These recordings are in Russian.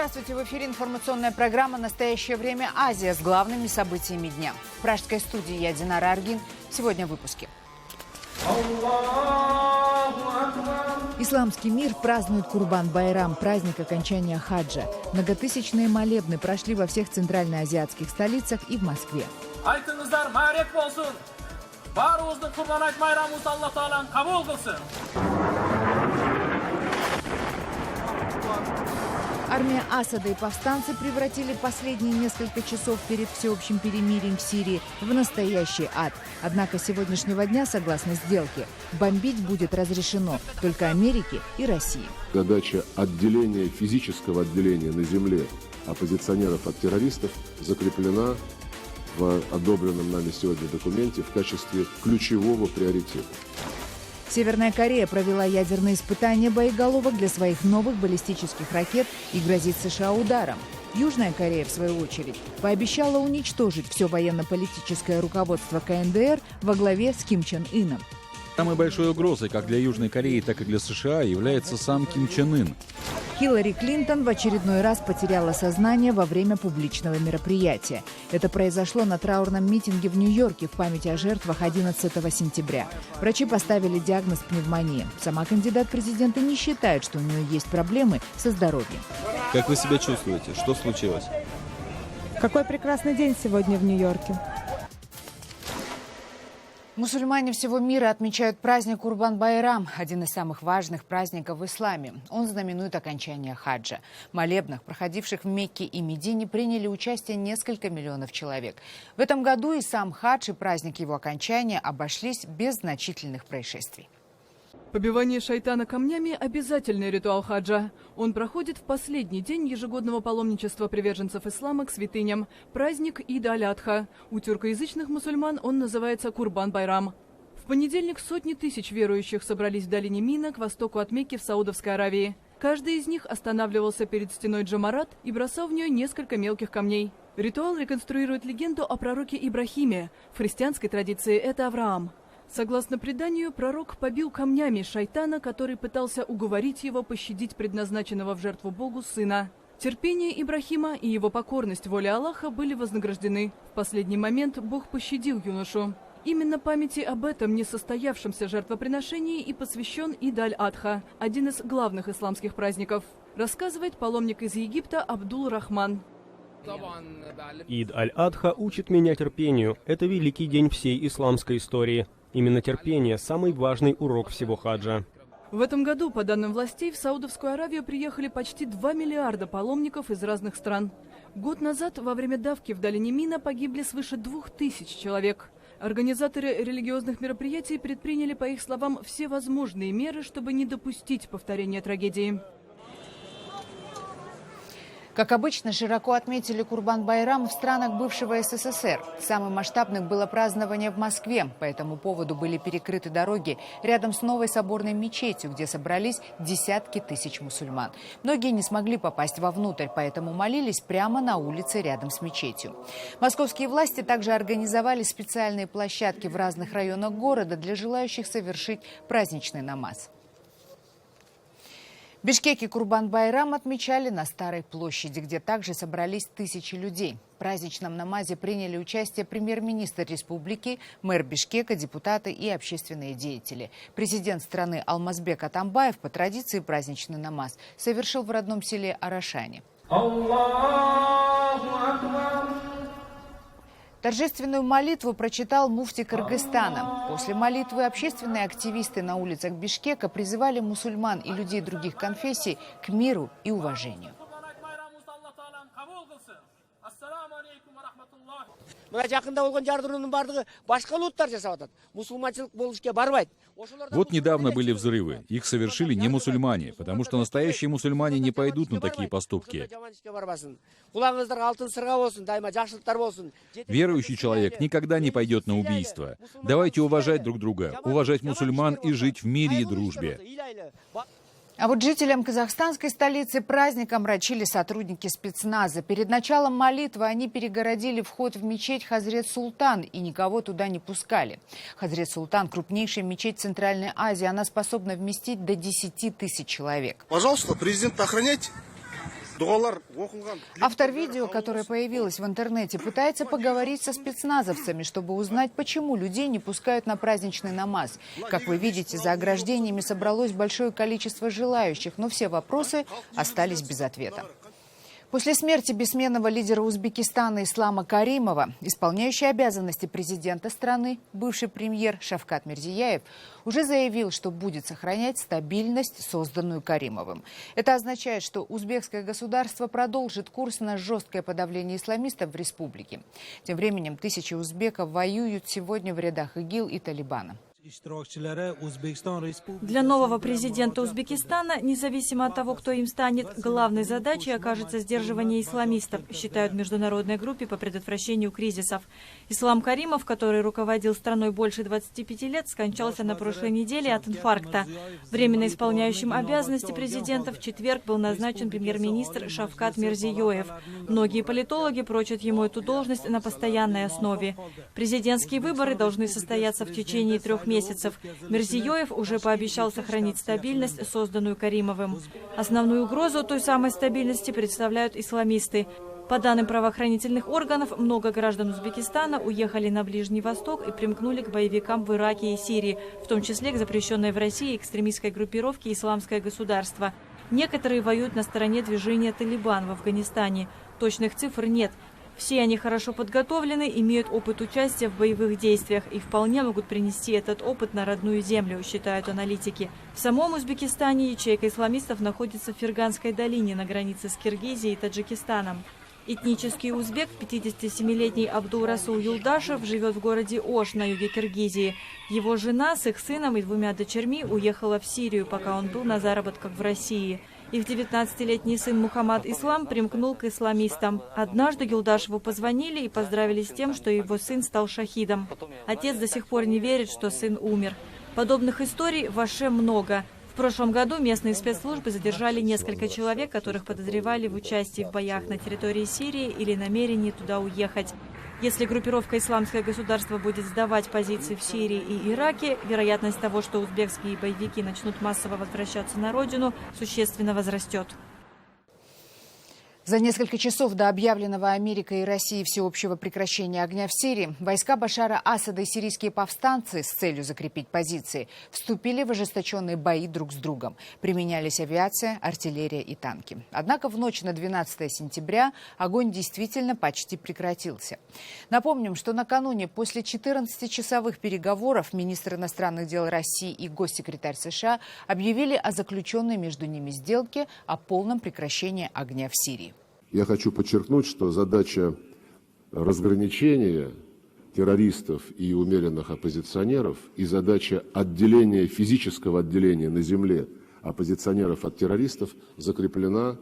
Здравствуйте! В эфире информационная программа «Настоящее время. Азия» с главными событиями дня. В пражской студии я, Динара Аргин. Сегодня в выпуске. Исламский мир празднует Курбан-Байрам, праздник окончания хаджа. Многотысячные молебны прошли во всех центральноазиатских столицах и в Москве. Армия Асада и повстанцы превратили последние несколько часов перед всеобщим перемирием в Сирии в настоящий ад. Однако с сегодняшнего дня, согласно сделке, бомбить будет разрешено только Америке и России. Задача отделения, физического отделения на земле оппозиционеров от террористов закреплена в одобренном нами сегодня документе в качестве ключевого приоритета. Северная Корея провела ядерные испытания боеголовок для своих новых баллистических ракет и грозит США ударом. Южная Корея, в свою очередь, пообещала уничтожить все военно-политическое руководство КНДР во главе с Ким Чен Ыном. Самой большой угрозой как для Южной Кореи, так и для США является сам Ким Чен Ын. Хиллари Клинтон в очередной раз потеряла сознание во время публичного мероприятия. Это произошло на траурном митинге в Нью-Йорке в память о жертвах 11 сентября. Врачи поставили диагноз пневмония. Сама кандидат в президенты не считает, что у нее есть проблемы со здоровьем. Как вы себя чувствуете? Что случилось? Какой прекрасный день сегодня в Нью-Йорке. Мусульмане всего мира отмечают праздник Курбан-Байрам, один из самых важных праздников в исламе. Он знаменует окончание хаджа. В молебнах, проходивших в Мекке и Медине, приняли участие несколько миллионов человек. В этом году и сам хадж, и праздник его окончания обошлись без значительных происшествий. Побивание шайтана камнями – обязательный ритуал хаджа. Он проходит в последний день ежегодного паломничества приверженцев ислама к святыням. Праздник Ид-аль-Адха. У тюркоязычных мусульман он называется Курбан-Байрам. В понедельник сотни тысяч верующих собрались в долине Мина к востоку от Мекки в Саудовской Аравии. Каждый из них останавливался перед стеной Джамарат и бросал в нее несколько мелких камней. Ритуал реконструирует легенду о пророке Ибрахиме. В христианской традиции это Авраам. Согласно преданию, пророк побил камнями шайтана, который пытался уговорить его пощадить предназначенного в жертву Богу сына. Терпение Ибрахима и его покорность воле Аллаха были вознаграждены. В последний момент Бог пощадил юношу. Именно памяти об этом несостоявшемся жертвоприношении и посвящен Ид-аль-Адха, один из главных исламских праздников, рассказывает паломник из Египта Абдул-Рахман. Ид-аль-Адха учит меня терпению. Это великий день всей исламской истории. Именно терпение – самый важный урок всего хаджа. В этом году, по данным властей, в Саудовскую Аравию приехали почти 2 миллиарда паломников из разных стран. Год назад во время давки в долине Мина погибли свыше 2000 человек. Организаторы религиозных мероприятий предприняли, по их словам, все возможные меры, чтобы не допустить повторения трагедии. Как обычно, широко отметили Курбан-Байрам в странах бывшего СССР. Самым масштабным было празднование в Москве. По этому поводу были перекрыты дороги рядом с новой соборной мечетью, где собрались десятки тысяч мусульман. Многие не смогли попасть вовнутрь, поэтому молились прямо на улице рядом с мечетью. Московские власти также организовали специальные площадки в разных районах города для желающих совершить праздничный намаз. В Бишкеке Курбан-Байрам отмечали на Старой площади, где также собрались тысячи людей. В праздничном намазе приняли участие премьер-министр республики, мэр Бишкека, депутаты и общественные деятели. Президент страны Алмазбек Атамбаев по традиции праздничный намаз совершил в родном селе Арашане. Торжественную молитву прочитал муфти Кыргызстана. После молитвы общественные активисты на улицах Бишкека призывали мусульман и людей других конфессий к миру и уважению. Вот недавно были взрывы. Их совершили не мусульмане, потому что настоящие мусульмане не пойдут на такие поступки. Верующий человек никогда не пойдет на убийство. Давайте уважать друг друга, уважать мусульман и жить в мире и дружбе. А вот жителям казахстанской столицы праздником омрачили сотрудники спецназа. Перед началом молитвы они перегородили вход в мечеть Хазрет Султан и никого туда не пускали. Хазрет Султан – крупнейшая мечеть Центральной Азии. Она способна вместить до 10 тысяч человек. Пожалуйста, президента охраняйте. Автор видео, которое появилось в интернете, пытается поговорить со спецназовцами, чтобы узнать, почему людей не пускают на праздничный намаз. Как вы видите, за ограждениями собралось большое количество желающих, но все вопросы остались без ответа. После смерти бессменного лидера Узбекистана Ислама Каримова, исполняющий обязанности президента страны, бывший премьер Шавкат Мирзияев, уже заявил, что будет сохранять стабильность, созданную Каримовым. Это означает, что узбекское государство продолжит курс на жесткое подавление исламистов в республике. Тем временем тысячи узбеков воюют сегодня в рядах ИГИЛ и Талибана. Для нового президента Узбекистана, независимо от того, кто им станет, главной задачей окажется сдерживание исламистов, считают в международной группе по предотвращению кризисов. Ислам Каримов, который руководил страной больше 25 лет, скончался на прошлой неделе от инфаркта. Временно исполняющим обязанности президента в четверг был назначен премьер-министр Шавкат Мирзияев. Многие политологи прочат ему эту должность на постоянной основе. Президентские выборы должны состояться в течение 3 месяцев. Мирзияев уже пообещал сохранить стабильность, созданную Каримовым. Основную угрозу той самой стабильности представляют исламисты. По данным правоохранительных органов, много граждан Узбекистана уехали на Ближний Восток и примкнули к боевикам в Ираке и Сирии, в том числе к запрещенной в России экстремистской группировке «Исламское государство». Некоторые воюют на стороне движения «Талибан» в Афганистане. Точных цифр нет. Все они хорошо подготовлены, имеют опыт участия в боевых действиях и вполне могут принести этот опыт на родную землю, считают аналитики. В самом Узбекистане ячейка исламистов находится в Ферганской долине на границе с Киргизией и Таджикистаном. Этнический узбек, 57-летний Абдул-Расул Юлдашев, живет в городе Ош на юге Киргизии. Его жена с их сыном и 2 дочерьми уехала в Сирию, пока он был на заработках в России. Их 19-летний сын Мухаммад Ислам примкнул к исламистам. Однажды Юлдашеву позвонили и поздравили с тем, что его сын стал шахидом. Отец до сих пор не верит, что сын умер. Подобных историй в Оше много. В прошлом году местные спецслужбы задержали несколько человек, которых подозревали в участии в боях на территории Сирии или намерении туда уехать. Если группировка «Исламское государство» будет сдавать позиции в Сирии и Ираке, вероятность того, что узбекские боевики начнут массово возвращаться на родину, существенно возрастет. За несколько часов до объявленного Америкой и Россией всеобщего прекращения огня в Сирии войска Башара Асада и сирийские повстанцы с целью закрепить позиции вступили в ожесточенные бои друг с другом. Применялись авиация, артиллерия и танки. Однако в ночь на 12 сентября огонь действительно почти прекратился. Напомним, что накануне после 14-часовых переговоров министр иностранных дел России и госсекретарь США объявили о заключенной между ними сделке о полном прекращении огня в Сирии. Я хочу подчеркнуть, что задача разграничения террористов и умеренных оппозиционеров и задача физического отделения на земле оппозиционеров от террористов закреплена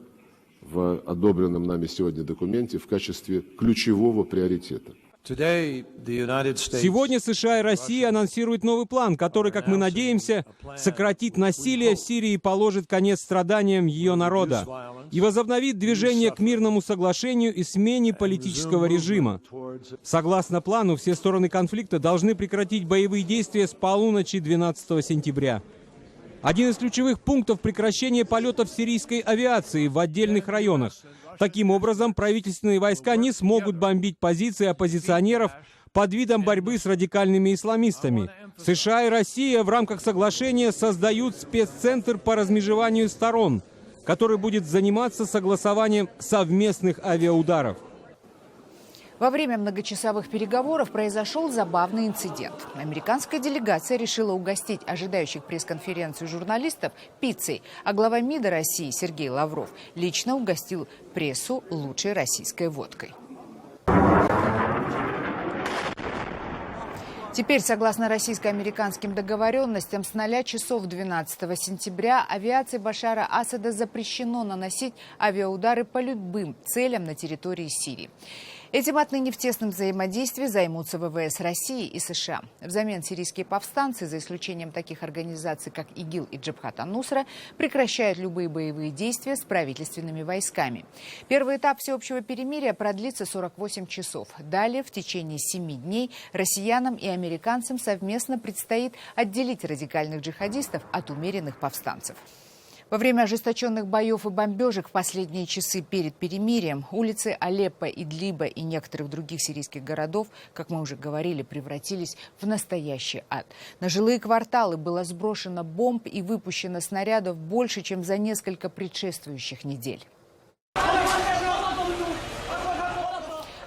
в одобренном нами сегодня документе в качестве ключевого приоритета. Сегодня США и Россия анонсируют новый план, который, как мы надеемся, сократит насилие в Сирии и положит конец страданиям ее народа и возобновит движение к мирному соглашению и смене политического режима. Согласно плану, все стороны конфликта должны прекратить боевые действия с полуночи 12 сентября. Один из ключевых пунктов — прекращение полетов сирийской авиации в отдельных районах. Таким образом, правительственные войска не смогут бомбить позиции оппозиционеров под видом борьбы с радикальными исламистами. США и Россия в рамках соглашения создают спеццентр по размежеванию сторон, который будет заниматься согласованием совместных авиаударов. Во время многочасовых переговоров произошел забавный инцидент. Американская делегация решила угостить ожидающих пресс-конференцию журналистов пиццей, а глава МИДа России Сергей Лавров лично угостил прессу лучшей российской водкой. Теперь, согласно российско-американским договоренностям, с 0 часов 12 сентября авиации Башара Асада запрещено наносить авиаудары по любым целям на территории Сирии. Этим отныне в тесном взаимодействии займутся ВВС России и США. Взамен сирийские повстанцы, за исключением таких организаций, как ИГИЛ и Джабхат ан-Нусра, прекращают любые боевые действия с правительственными войсками. Первый этап всеобщего перемирия продлится 48 часов. Далее, в течение 7 дней, россиянам и американцам совместно предстоит отделить радикальных джихадистов от умеренных повстанцев. Во время ожесточенных боев и бомбежек в последние часы перед перемирием улицы Алеппо, Идлиба и некоторых других сирийских городов, как мы уже говорили, превратились в настоящий ад. На жилые кварталы было сброшено бомб и выпущено снарядов больше, чем за несколько предшествующих недель.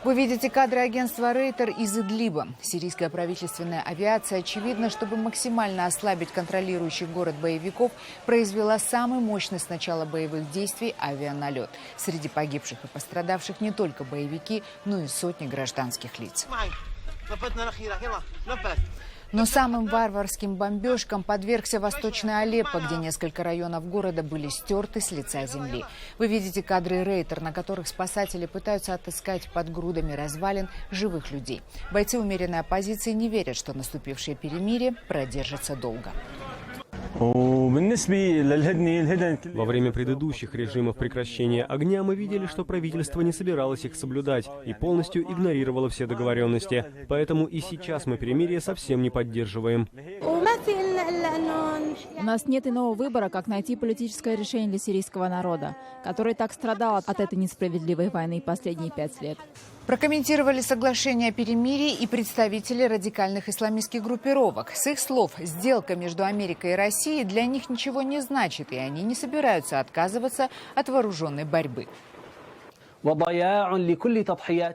Вы видите кадры агентства Рейтер из Идлиба. Сирийская правительственная авиация, очевидно, чтобы максимально ослабить контролирующий город боевиков, произвела самый мощный с начала боевых действий авианалет. Среди погибших и пострадавших не только боевики, но и сотни гражданских лиц. Но самым варварским бомбежкам подвергся Восточный Алеппо, где несколько районов города были стерты с лица земли. Вы видите кадры Рейтер, на которых спасатели пытаются отыскать под грудами развалин живых людей. Бойцы умеренной оппозиции не верят, что наступившее перемирие продержится долго. Во время предыдущих режимов прекращения огня мы видели, что правительство не собиралось их соблюдать и полностью игнорировало все договоренности. Поэтому и сейчас мы перемирие совсем не поддерживаем. У нас нет иного выбора, как найти политическое решение для сирийского народа, который так страдал от этой несправедливой войны последние 5 лет. Прокомментировали соглашение о перемирии и представители радикальных исламистских группировок. С их слов, сделка между Америкой и Россией для них ничего не значит, и они не собираются отказываться от вооруженной борьбы.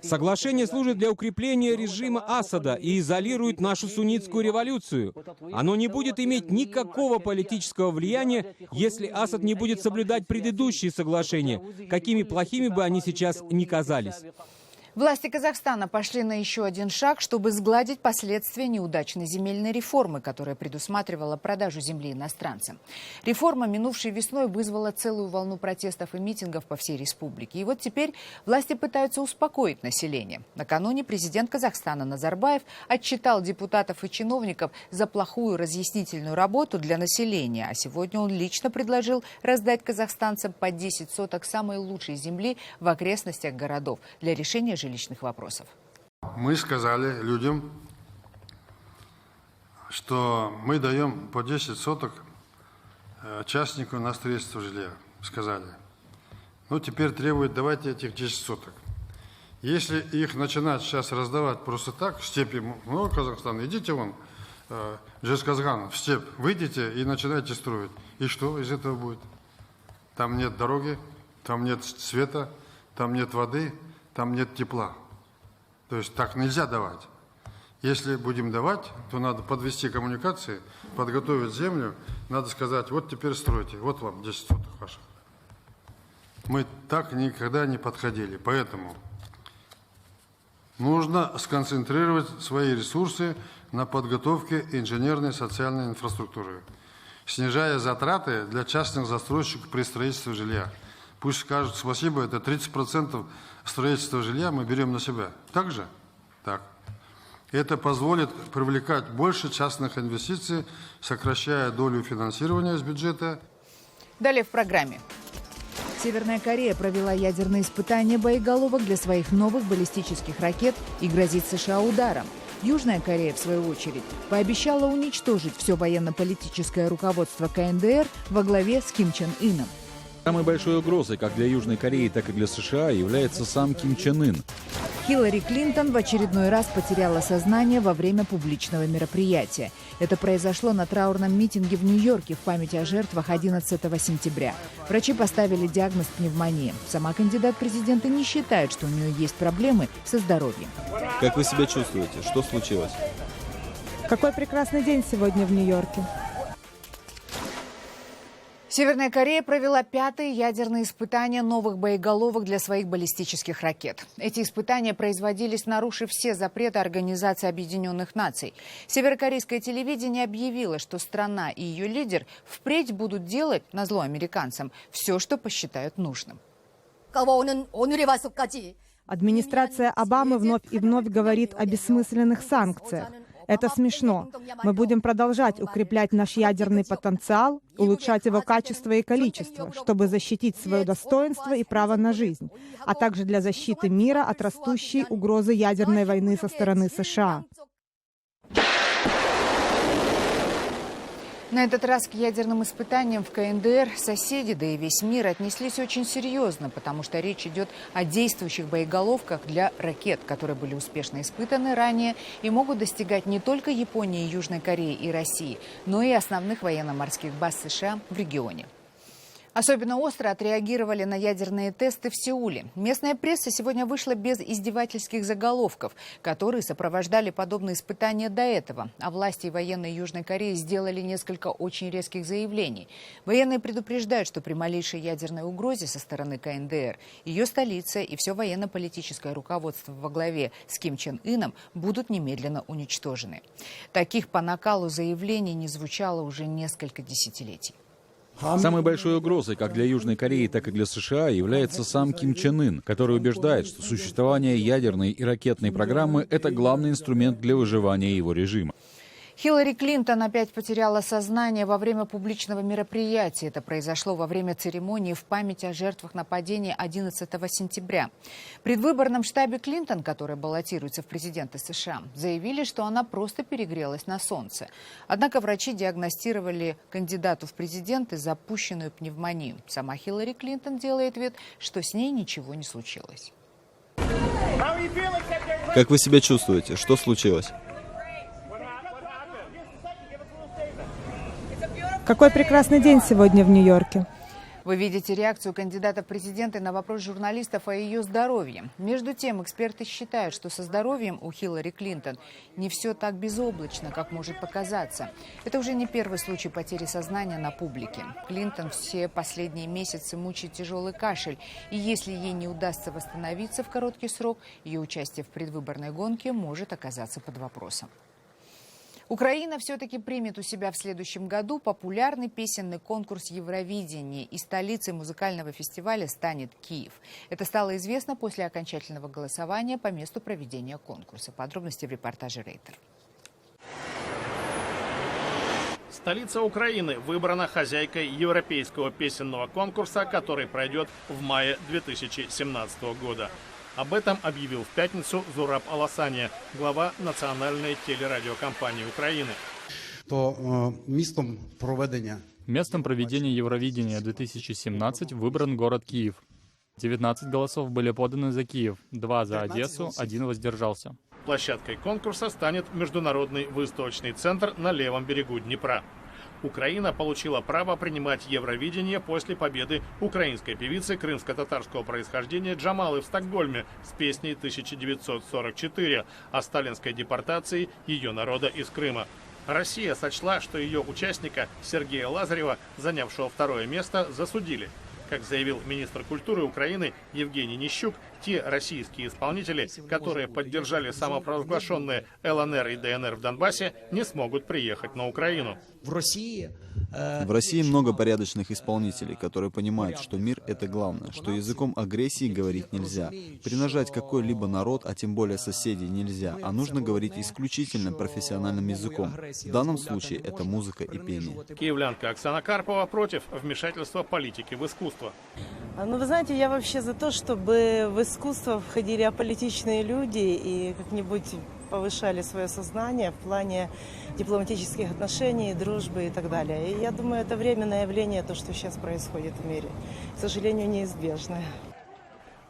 Соглашение служит для укрепления режима Асада и изолирует нашу суннитскую революцию. Оно не будет иметь никакого политического влияния, если Асад не будет соблюдать предыдущие соглашения, какими плохими бы они сейчас ни казались. Власти Казахстана пошли на еще один шаг, чтобы сгладить последствия неудачной земельной реформы, которая предусматривала продажу земли иностранцам. Реформа минувшей весной вызвала целую волну протестов и митингов по всей республике. И вот теперь власти пытаются успокоить население. Накануне президент Казахстана Назарбаев отчитал депутатов и чиновников за плохую разъяснительную работу для населения. А сегодня он лично предложил раздать казахстанцам по 10 соток самой лучшей земли в окрестностях городов для решения жилищных вопросов. Мы сказали людям, что мы даем по 10 соток частнику на строительство жилья. Сказали. Ну, теперь требуют, давайте этих 10 соток. Если их начинать сейчас раздавать просто так, в степи много Казахстана, идите вон, Жезказган, в степь, выйдите и начинайте строить. И что из этого будет? Там нет дороги, там нет света, там нет воды, там нет тепла. То есть так нельзя давать. Если будем давать, то надо подвести коммуникации, подготовить землю, надо сказать, вот теперь стройте, вот вам 10 соток ваших. Мы так никогда не подходили, поэтому нужно сконцентрировать свои ресурсы на подготовке инженерной и социальной инфраструктуры, снижая затраты для частных застройщиков при строительстве жилья. Пусть скажут спасибо, это 30% строительства жилья мы берем на себя. Так же? Так. Это позволит привлекать больше частных инвестиций, сокращая долю финансирования из бюджета. Далее в программе. Северная Корея провела ядерные испытания боеголовок для своих новых баллистических ракет и грозит США ударом. Южная Корея, в свою очередь, пообещала уничтожить все военно-политическое руководство КНДР во главе с Ким Чен Ыном. Самой большой угрозой как для Южной Кореи, так и для США является сам Ким Чен Ын. Хиллари Клинтон в очередной раз потеряла сознание во время публичного мероприятия. Это произошло на траурном митинге в Нью-Йорке в память о жертвах 11 сентября. Врачи поставили диагноз пневмония. Сама кандидат в президенты не считает, что у нее есть проблемы со здоровьем. Как вы себя чувствуете? Что случилось? Какой прекрасный день сегодня в Нью-Йорке. Северная Корея провела 5-е ядерные испытания новых боеголовок для своих баллистических ракет. Эти испытания производились, нарушив все запреты Организации Объединенных Наций. Северокорейское телевидение объявило, что страна и ее лидер впредь будут делать, назло американцам, все, что посчитают нужным. Администрация Обамы вновь и вновь говорит о бессмысленных санкциях. Это смешно. Мы будем продолжать укреплять наш ядерный потенциал, улучшать его качество и количество, чтобы защитить свое достоинство и право на жизнь, а также для защиты мира от растущей угрозы ядерной войны со стороны США. На этот раз к ядерным испытаниям в КНДР соседи, да и весь мир отнеслись очень серьезно, потому что речь идет о действующих боеголовках для ракет, которые были успешно испытаны ранее и могут достигать не только Японии, Южной Кореи и России, но и основных военно-морских баз США в регионе. Особенно остро отреагировали на ядерные тесты в Сеуле. Местная пресса сегодня вышла без издевательских заголовков, которые сопровождали подобные испытания до этого. А власти и военные Южной Кореи сделали несколько очень резких заявлений. Военные предупреждают, что при малейшей ядерной угрозе со стороны КНДР ее столица и все военно-политическое руководство во главе с Ким Чен Ыном будут немедленно уничтожены. Таких по накалу заявлений не звучало уже несколько десятилетий. Самой большой угрозой как для Южной Кореи, так и для США является сам Ким Чен Ын, который убеждает, что существование ядерной и ракетной программы – это главный инструмент для выживания его режима. Хиллари Клинтон опять потеряла сознание во время публичного мероприятия. Это произошло во время церемонии в память о жертвах нападения 11 сентября. В предвыборном штабе Клинтон, который баллотируется в президенты США, заявили, что она просто перегрелась на солнце. Однако врачи диагностировали кандидату в президенты запущенную пневмонию. Сама Хиллари Клинтон делает вид, что с ней ничего не случилось. Как вы себя чувствуете? Что случилось? Какой прекрасный день сегодня в Нью-Йорке. Вы видите реакцию кандидата в президенты на вопрос журналистов о ее здоровье. Между тем, эксперты считают, что со здоровьем у Хиллари Клинтон не все так безоблачно, как может показаться. Это уже не первый случай потери сознания на публике. Клинтон все последние месяцы мучает тяжелый кашель. И если ей не удастся восстановиться в короткий срок, ее участие в предвыборной гонке может оказаться под вопросом. Украина все-таки примет у себя в следующем году популярный песенный конкурс Евровидения, и столицей музыкального фестиваля станет Киев. Это стало известно после окончательного голосования по месту проведения конкурса. Подробности в репортаже Рейтер. Столица Украины выбрана хозяйкой европейского песенного конкурса, который пройдет в мае 2017 года. Об этом объявил в пятницу Зураб Аласания, глава национальной телерадиокомпании Украины. Местом проведения Евровидения 2017 выбран город Киев. 19 голосов были поданы за Киев, 2 за Одессу, 1 воздержался. Площадкой конкурса станет Международный выставочный центр на левом берегу Днепра. Украина получила право принимать Евровидение после победы украинской певицы крымско-татарского происхождения Джамалы в Стокгольме с песней 1944 о сталинской депортации ее народа из Крыма. Россия сочла, что ее участника Сергея Лазарева, занявшего 2-е место, засудили. Как заявил министр культуры Украины Евгений Нищук, те российские исполнители, которые поддержали самопровозглашенные ЛНР и ДНР в Донбассе, не смогут приехать на Украину. В России много порядочных исполнителей, которые понимают, что мир — это главное, что языком агрессии говорить нельзя. Принижать какой-либо народ, а тем более соседей, нельзя, а нужно говорить исключительно профессиональным языком. В данном случае это музыка и пение. Киевлянка Оксана Карпова против вмешательства политики в искусство. Ну, вы знаете, я вообще за то, чтобы в искусство входили аполитичные люди и как-нибудь повышали свое сознание в плане дипломатических отношений, дружбы и так далее. И я думаю, это временное явление, то, что сейчас происходит в мире. К сожалению, неизбежное.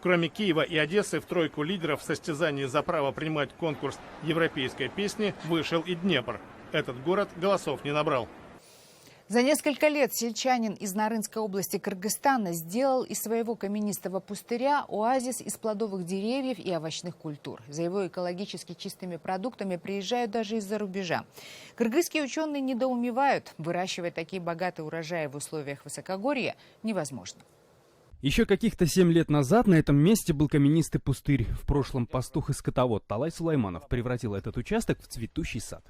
Кроме Киева и Одессы, в тройку лидеров в состязании за право принимать конкурс европейской песни вышел и Днепр. Этот город голосов не набрал. За несколько лет сельчанин из Нарынской области Кыргызстана сделал из своего каменистого пустыря оазис из плодовых деревьев и овощных культур. За его экологически чистыми продуктами приезжают даже из-за рубежа. Кыргызские ученые недоумевают. Выращивать такие богатые урожаи в условиях высокогорья невозможно. Еще каких-то 7 лет назад на этом месте был каменистый пустырь. В прошлом пастух и скотовод Талай Сулайманов превратил этот участок в цветущий сад.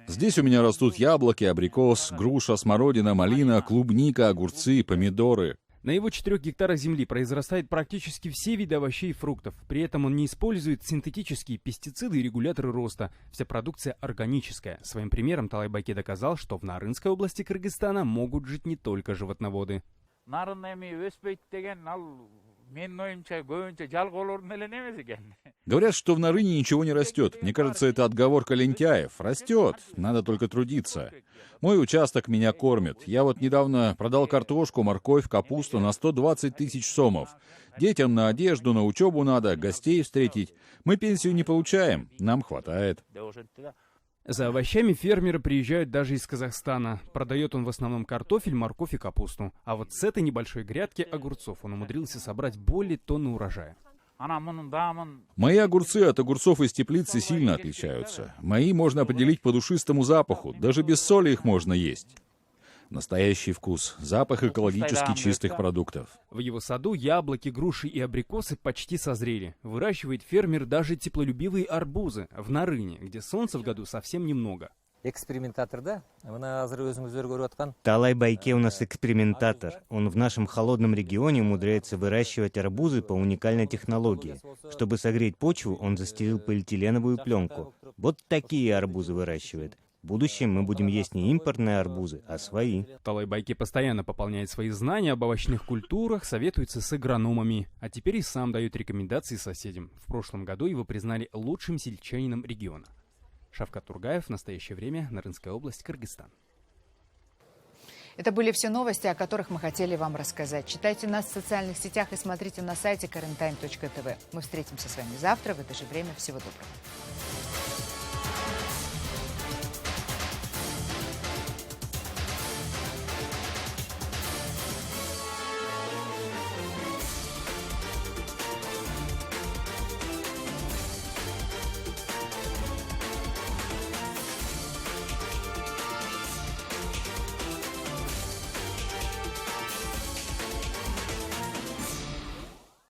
Здесь у меня растут яблоки, абрикос, груша, смородина, малина, клубника, огурцы, помидоры. На его 4 гектарах земли произрастают практически все виды овощей и фруктов. При этом он не использует синтетические пестициды и регуляторы роста. Вся продукция органическая. Своим примером Талайбаке доказал, что в Нарынской области Кыргызстана могут жить не только животноводы. Говорят, что в Нарыне ничего не растет. Мне кажется, это отговорка лентяев. Растет, надо только трудиться. Мой участок меня кормит. Я вот недавно продал картошку, морковь, капусту на 120 тысяч сомов. Детям на одежду, на учебу надо, гостей встретить. Мы пенсию не получаем, нам хватает. За овощами фермеры приезжают даже из Казахстана. Продает он в основном картофель, морковь и капусту. А вот с этой небольшой грядки огурцов он умудрился собрать более тонны урожая. Мои огурцы от огурцов из теплицы сильно отличаются. Мои можно определить по душистому запаху, даже без соли их можно есть. Настоящий вкус, запах экологически чистых продуктов. В его саду яблоки, груши и абрикосы почти созрели. Выращивает фермер даже теплолюбивые арбузы в Нарыне, где солнца в году совсем немного. Экспериментатор, да? Талай Байке у нас экспериментатор. Он в нашем холодном регионе умудряется выращивать арбузы по уникальной технологии. Чтобы согреть почву, он застелил полиэтиленовую пленку. Вот такие арбузы выращивает. В будущем мы будем есть не импортные арбузы, а свои. Талай Байке постоянно пополняет свои знания об овощных культурах, советуется с агрономами, а теперь и сам дает рекомендации соседям. В прошлом году его признали лучшим сельчанином региона. Шавкат Тургаев, в настоящее время, Нарынская область, Кыргызстан. Это были все новости, о которых мы хотели вам рассказать. Читайте нас в социальных сетях и смотрите на сайте karenTime.tv. Мы встретимся с вами завтра в это же время. Всего доброго.